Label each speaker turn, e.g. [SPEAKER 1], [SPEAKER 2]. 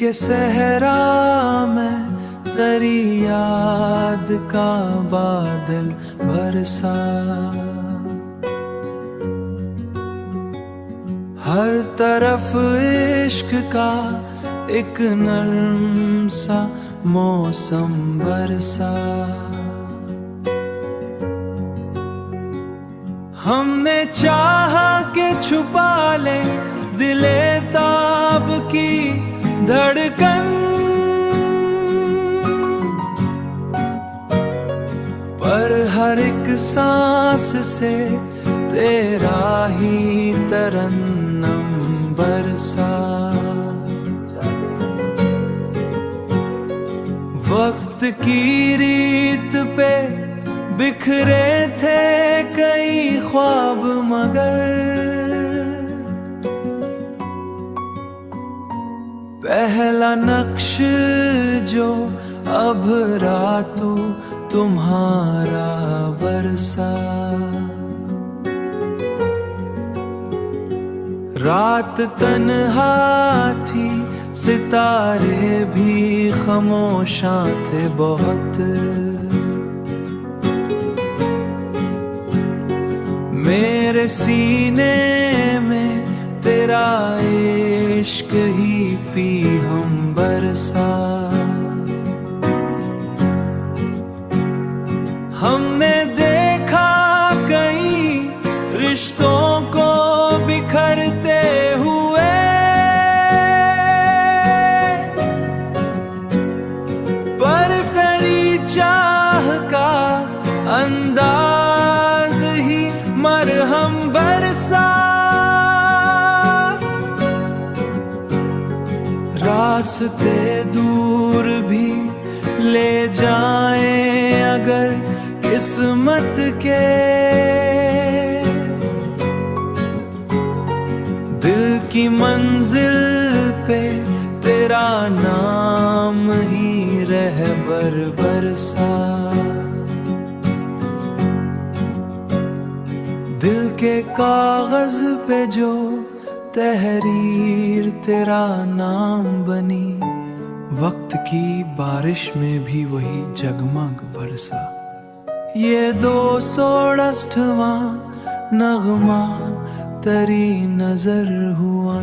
[SPEAKER 1] के सहरा में तेरी याद का बादल बरसा। हर तरफ इश्क का एक नर्म सा मौसम बरसा। हमने चाहा के छुपा ले दिले ताब की धड़कन, पर हर एक सांस से तेरा ही तरन्नम बरसा। वक्त की रीत पे बिखरे थे कई ख्वाब, मगर पहला नक्श जो अब रातों तुम्हारा बरसा। रात तन्हा थी, सितारे भी खामोशां थे बहुत। मेरे सीने में तेरा इश्क ही पी हम बरसा। हमने देखा कई रिश्तों को बिखरते हुए, पर तेरी चाह का अंदाज ही मरहम बरसा। रास्ते दूर भी ले जाएं अगर किस्मत के, दिल की मंजिल पे तेरा नाम ही रहबर बरसा। दिल के कागज पे जो तहरीर तेरा नाम बनी, वक्त की बारिश में भी वही जगमग बरसा। ये 268वां नगमा तेरी नजर हुआ।